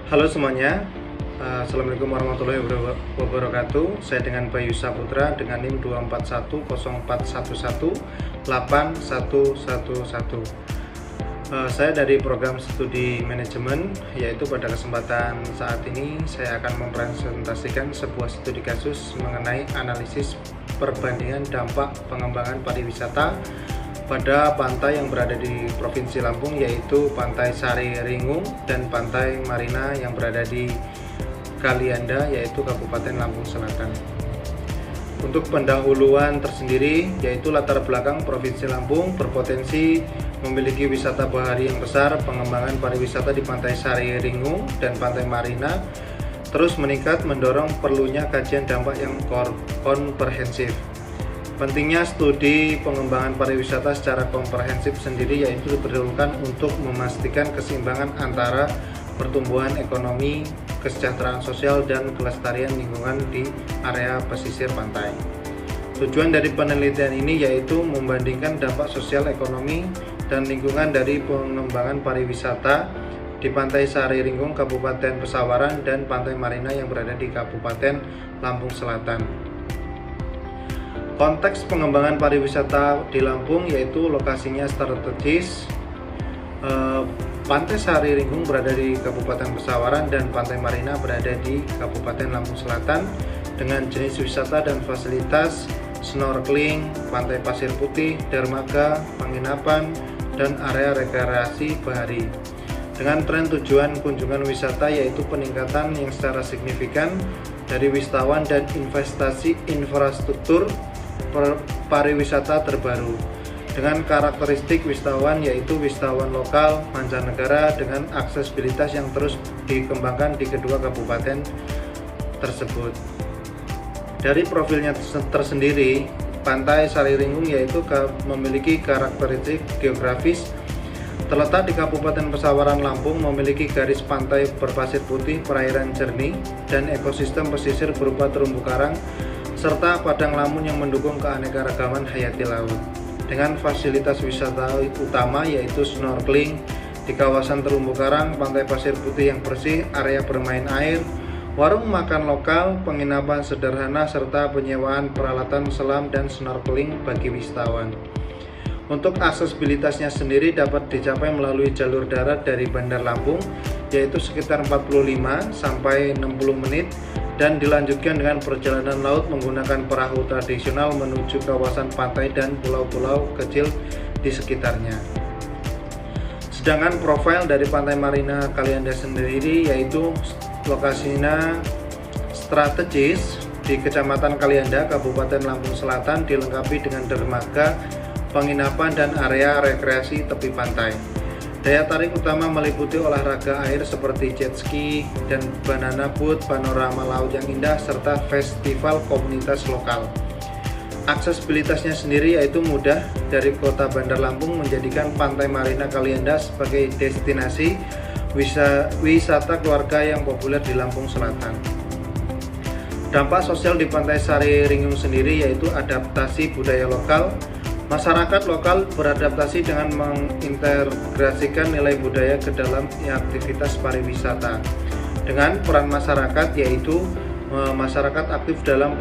Halo semuanya, Assalamualaikum warahmatullahi wabarakatuh. Saya dengan Bayu Saputra dengan NIM 24104118111. Saya dari program studi manajemen, yaitu pada kesempatan saat ini saya akan mempresentasikan sebuah studi kasus mengenai analisis perbandingan dampak pengembangan pariwisata pada pantai yang berada di Provinsi Lampung, yaitu Pantai Sari Ringung dan Pantai Marina yang berada di Kalianda, yaitu Kabupaten Lampung Selatan. Untuk pendahuluan tersendiri, yaitu latar belakang Provinsi Lampung berpotensi memiliki wisata bahari yang besar. Pengembangan pariwisata di Pantai Sari Ringung dan Pantai Marina terus meningkat, mendorong perlunya kajian dampak yang komprehensif. Pentingnya studi pengembangan pariwisata secara komprehensif sendiri yaitu diperlukan untuk memastikan keseimbangan antara pertumbuhan ekonomi, kesejahteraan sosial, dan kelestarian lingkungan di area pesisir pantai. Tujuan dari penelitian ini yaitu membandingkan dampak sosial, ekonomi, dan lingkungan dari pengembangan pariwisata di Pantai Sari Ringung, Kabupaten Pesawaran, dan Pantai Marina yang berada di Kabupaten Lampung Selatan. Konteks pengembangan pariwisata di Lampung yaitu lokasinya strategis. Pantai Sari Ringung berada di Kabupaten Pesawaran dan Pantai Marina berada di Kabupaten Lampung Selatan dengan jenis wisata dan fasilitas snorkeling, pantai pasir putih, dermaga, penginapan, dan area rekreasi bahari. Dengan tren tujuan kunjungan wisata yaitu peningkatan yang secara signifikan dari wisatawan dan investasi infrastruktur pariwisata terbaru, dengan karakteristik wisatawan yaitu wisatawan lokal mancanegara dengan aksesibilitas yang terus dikembangkan di kedua kabupaten tersebut. Dari profilnya tersendiri, Pantai Sari Ringung yaitu memiliki karakteristik geografis terletak di Kabupaten Pesawaran Lampung, memiliki garis pantai berpasir putih, perairan jernih, dan ekosistem pesisir berupa terumbu karang serta padang lamun yang mendukung keanekaragaman hayati laut. Dengan fasilitas wisata utama yaitu snorkeling di kawasan terumbu karang, pantai pasir putih yang bersih, area bermain air, warung makan lokal, penginapan sederhana, serta penyewaan peralatan selam dan snorkeling bagi wisatawan. Untuk aksesibilitasnya sendiri dapat dicapai melalui jalur darat dari Bandar Lampung yaitu sekitar 45 sampai 60 menit, dan dilanjutkan dengan perjalanan laut menggunakan perahu tradisional menuju kawasan pantai dan pulau-pulau kecil di sekitarnya. Sedangkan profil dari Pantai Marina Kalianda sendiri yaitu lokasinya strategis di Kecamatan Kalianda, Kabupaten Lampung Selatan, dilengkapi dengan dermaga, penginapan, dan area rekreasi tepi pantai. Daya tarik utama meliputi olahraga air seperti jet ski dan banana boat, panorama laut yang indah, serta festival komunitas lokal. Aksesibilitasnya sendiri yaitu mudah. Dari kota Bandar Lampung menjadikan Pantai Marina Kalianda sebagai destinasi wisata keluarga yang populer di Lampung Selatan. Dampak sosial di Pantai Sari Ringung sendiri yaitu adaptasi budaya lokal. Masyarakat lokal beradaptasi dengan mengintegrasikan nilai budaya ke dalam aktivitas pariwisata. Dengan peran masyarakat yaitu masyarakat aktif dalam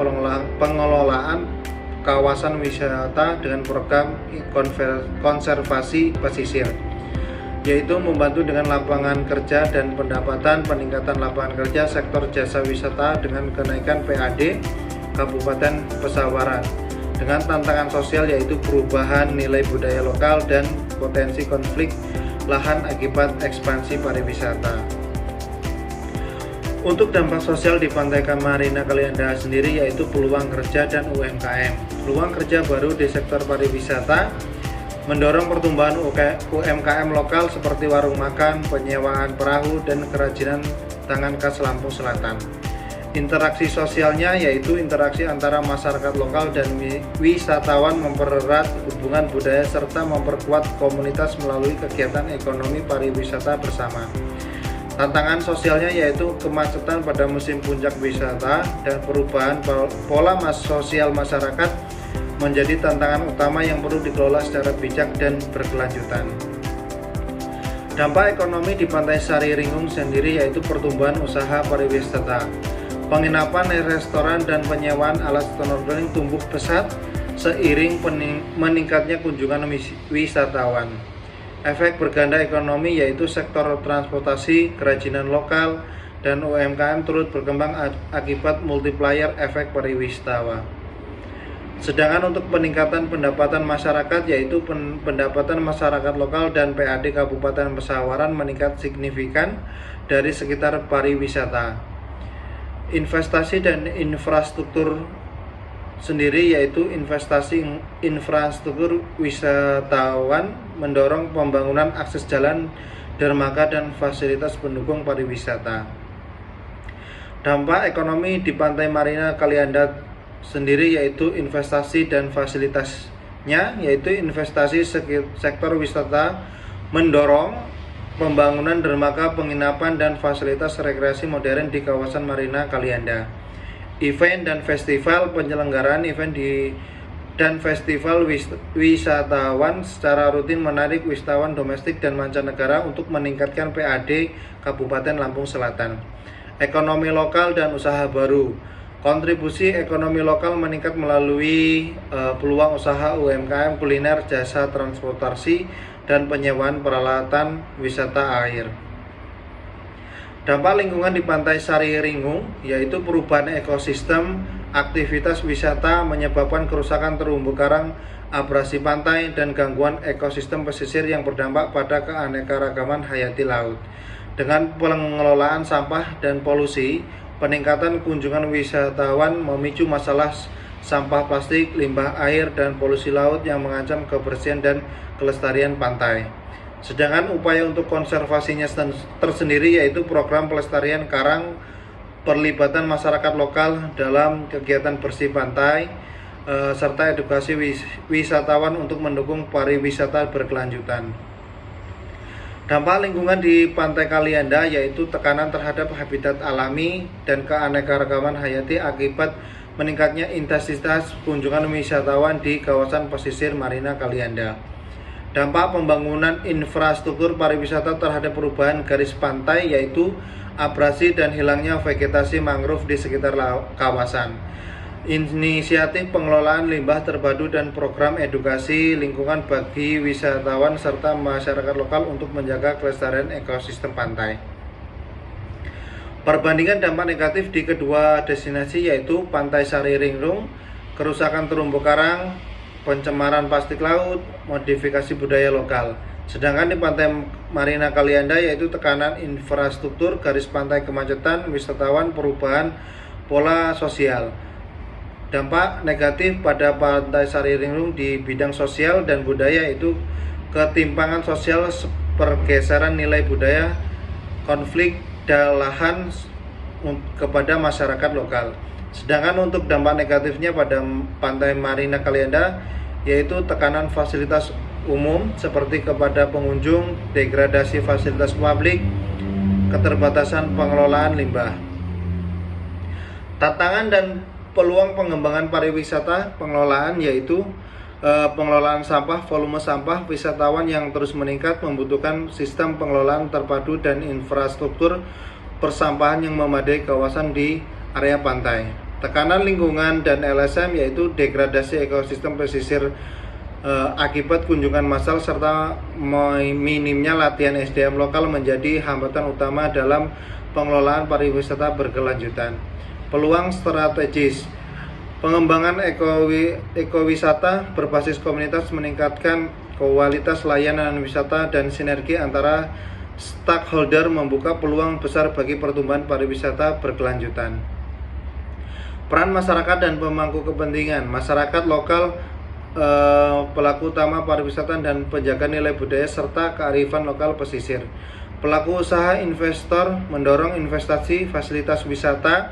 pengelolaan kawasan wisata dengan program konservasi pesisir, yaitu membantu dengan lapangan kerja dan pendapatan, peningkatan lapangan kerja sektor jasa wisata dengan kenaikan PAD Kabupaten Pesawaran. Dengan tantangan sosial yaitu perubahan nilai budaya lokal dan potensi konflik lahan akibat ekspansi pariwisata. Untuk dampak sosial di Pantai Marina Kalianda sendiri yaitu peluang kerja dan UMKM. Peluang kerja baru di sektor pariwisata mendorong pertumbuhan UMKM lokal seperti warung makan, penyewaan perahu, dan kerajinan tangan khas Lampung Selatan. Interaksi sosialnya yaitu interaksi antara masyarakat lokal dan wisatawan, mempererat hubungan budaya serta memperkuat komunitas melalui kegiatan ekonomi pariwisata bersama. Tantangan sosialnya yaitu kemacetan pada musim puncak wisata dan perubahan pola sosial masyarakat menjadi tantangan utama yang perlu dikelola secara bijak dan berkelanjutan. Dampak ekonomi di Pantai Sariringung sendiri yaitu pertumbuhan usaha pariwisata. Penginapan, restoran, dan penyewaan alat snorkeling tumbuh pesat seiring meningkatnya kunjungan wisatawan. Efek berganda ekonomi yaitu sektor transportasi, kerajinan lokal, dan UMKM turut berkembang akibat multiplier efek pariwisata. Sedangkan untuk peningkatan pendapatan masyarakat yaitu pendapatan masyarakat lokal dan PAD Kabupaten Pesawaran meningkat signifikan dari sekitar pariwisata. Investasi dan infrastruktur sendiri yaitu investasi infrastruktur wisatawan mendorong pembangunan akses jalan, dermaga, dan fasilitas pendukung pariwisata. Dampak ekonomi di Pantai Marina Kalianda sendiri yaitu investasi dan fasilitasnya yaitu investasi sektor wisata mendorong pembangunan dermaga, penginapan, dan fasilitas rekreasi modern di kawasan Marina Kalianda. Event dan festival, penyelenggaraan event dan festival wisatawan secara rutin menarik wisatawan domestik dan mancanegara untuk meningkatkan PAD Kabupaten Lampung Selatan. Ekonomi lokal dan usaha baru. Kontribusi ekonomi lokal meningkat melalui peluang usaha UMKM, kuliner, jasa transportasi, dan penyewaan peralatan wisata air. Dampak lingkungan di Pantai Sariringung yaitu perubahan ekosistem, aktivitas wisata menyebabkan kerusakan terumbu karang, abrasi pantai, dan gangguan ekosistem pesisir yang berdampak pada keanekaragaman hayati laut. Dengan pengelolaan sampah dan polusi, peningkatan kunjungan wisatawan memicu masalah sampah plastik, limbah air, dan polusi laut yang mengancam kebersihan dan kelestarian pantai. Sedangkan upaya untuk konservasinya tersendiri yaitu program pelestarian karang, perlibatan masyarakat lokal dalam kegiatan bersih pantai, serta edukasi wisatawan untuk mendukung pariwisata berkelanjutan. Dampak lingkungan di Pantai Kalianda yaitu tekanan terhadap habitat alami dan keanekaragaman hayati akibat meningkatnya intensitas kunjungan wisatawan di kawasan pesisir Marina Kalianda. Dampak pembangunan infrastruktur pariwisata terhadap perubahan garis pantai yaitu abrasi dan hilangnya vegetasi mangrove di sekitar kawasan. Inisiatif pengelolaan limbah terpadu dan program edukasi lingkungan bagi wisatawan serta masyarakat lokal untuk menjaga kelestarian ekosistem pantai. Perbandingan dampak negatif di kedua destinasi yaitu Pantai Sariringung, kerusakan terumbu karang, pencemaran plastik laut, modifikasi budaya lokal. Sedangkan di Pantai Marina Kalianda yaitu tekanan infrastruktur, garis pantai kemacetan, wisatawan, perubahan pola sosial. Dampak negatif pada Pantai Sariringung di bidang sosial dan budaya itu ketimpangan sosial, pergeseran nilai budaya, konflik lahan kepada masyarakat lokal. Sedangkan untuk dampak negatifnya pada Pantai Marina Kalianda yaitu tekanan fasilitas umum seperti kepada pengunjung, degradasi fasilitas publik, keterbatasan pengelolaan limbah. Tantangan dan peluang pengembangan pariwisata pengelolaan yaitu pengelolaan sampah, volume sampah wisatawan yang terus meningkat membutuhkan sistem pengelolaan terpadu dan infrastruktur persampahan yang memadai kawasan di area pantai. Tekanan lingkungan dan LSM yaitu degradasi ekosistem pesisir akibat kunjungan massal serta minimnya latihan SDM lokal menjadi hambatan utama dalam pengelolaan pariwisata berkelanjutan. Peluang strategis pengembangan ekowisata berbasis komunitas meningkatkan kualitas layanan wisata dan sinergi antara stakeholder membuka peluang besar bagi pertumbuhan pariwisata berkelanjutan. Peran masyarakat dan pemangku kepentingan masyarakat lokal, pelaku utama pariwisata dan penjaga nilai budaya serta kearifan lokal pesisir. Pelaku usaha investor mendorong investasi fasilitas wisata,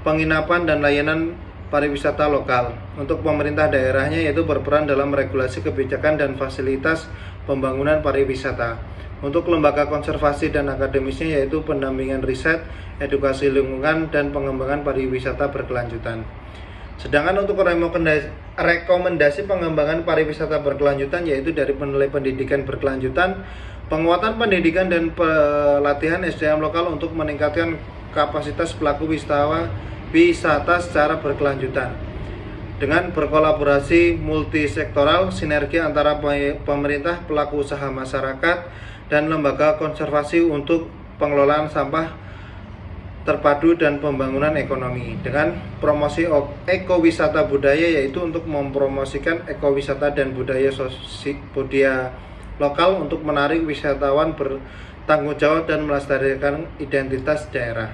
penginapan dan layanan pariwisata lokal. Untuk pemerintah daerahnya yaitu berperan dalam regulasi kebijakan dan fasilitas pembangunan pariwisata. Untuk lembaga konservasi dan akademisnya yaitu pendampingan riset, edukasi lingkungan, dan pengembangan pariwisata berkelanjutan. Sedangkan untuk rekomendasi pengembangan pariwisata berkelanjutan yaitu dari penilai pendidikan berkelanjutan, Penguatan pendidikan dan pelatihan SDM lokal untuk meningkatkan kapasitas pelaku wisata secara berkelanjutan. Dengan berkolaborasi multisektoral, sinergi antara pemerintah, pelaku usaha masyarakat, dan lembaga konservasi untuk pengelolaan sampah terpadu dan pembangunan ekonomi. Dengan promosi ekowisata budaya, yaitu untuk mempromosikan ekowisata dan budaya lokal untuk menarik wisatawan bertanggung jawab dan melestarikan identitas daerah.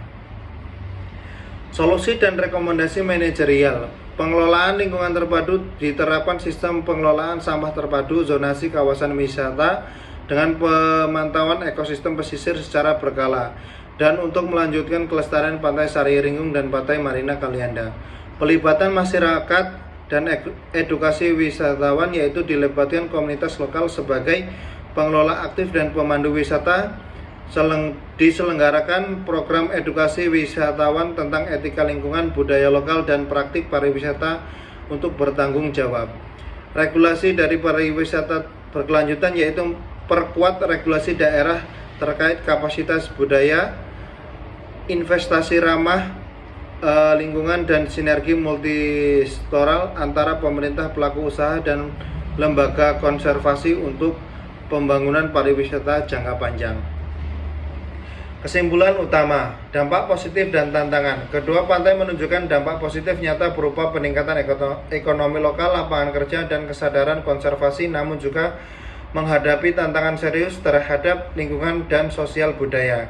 Solusi dan rekomendasi manajerial. Pengelolaan lingkungan terpadu diterapkan sistem pengelolaan sampah terpadu zonasi kawasan wisata dengan pemantauan ekosistem pesisir secara berkala, dan untuk melanjutkan kelestarian Pantai Sariringung dan Pantai Marina Kalianda. Pelibatan masyarakat dan edukasi wisatawan, yaitu dilibatkan komunitas lokal sebagai pengelola aktif dan pemandu wisata. Diselenggarakan program edukasi wisatawan tentang etika lingkungan, budaya lokal, dan praktik pariwisata untuk bertanggung jawab. Regulasi dari pariwisata berkelanjutan, yaitu perkuat regulasi daerah terkait kapasitas budaya, investasi ramah lingkungan, dan sinergi multisektoral antara pemerintah, pelaku usaha, dan lembaga konservasi untuk pembangunan pariwisata jangka panjang. Kesimpulan utama, dampak positif dan tantangan. Kedua pantai menunjukkan dampak positif nyata berupa peningkatan ekonomi lokal, lapangan kerja, dan kesadaran konservasi, namun juga menghadapi tantangan serius terhadap lingkungan dan sosial budaya.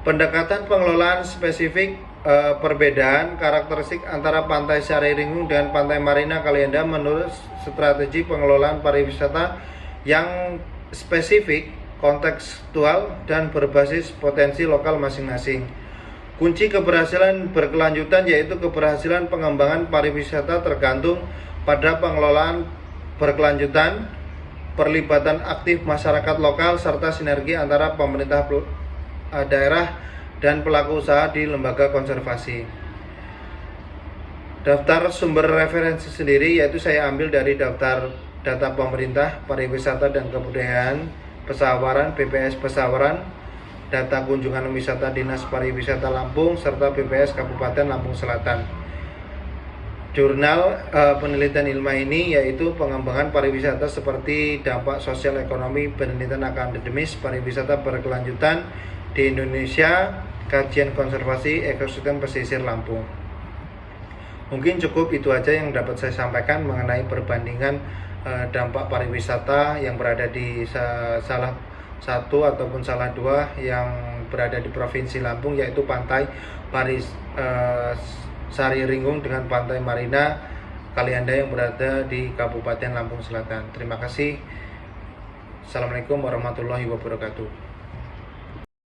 Pendekatan pengelolaan spesifik, perbedaan karakteristik antara Pantai Sariringung dan Pantai Marina Kalianda menurut strategi pengelolaan pariwisata yang spesifik, kontekstual, dan berbasis potensi lokal masing-masing. Kunci keberhasilan berkelanjutan, yaitu keberhasilan pengembangan pariwisata tergantung pada pengelolaan berkelanjutan, perlibatan aktif masyarakat lokal, serta sinergi antara pemerintah daerah dan pelaku usaha di lembaga konservasi. Daftar sumber referensi sendiri, yaitu saya ambil dari daftar data pemerintah, pariwisata dan kebudayaan Pesawaran, BPS Pesawaran, data kunjungan wisata Dinas Pariwisata Lampung, serta BPS Kabupaten Lampung Selatan. Jurnal penelitian ilmiah ini yaitu pengembangan pariwisata seperti dampak sosial ekonomi, penelitian akademis pariwisata berkelanjutan di Indonesia, kajian konservasi ekosistem pesisir Lampung. Mungkin cukup itu aja yang dapat saya sampaikan mengenai perbandingan dampak pariwisata yang berada di salah satu ataupun salah dua yang berada di Provinsi Lampung, yaitu Pantai Sariringung dengan Pantai Marina Kalianda yang berada di Kabupaten Lampung Selatan. Terima kasih. Assalamualaikum warahmatullahi wabarakatuh.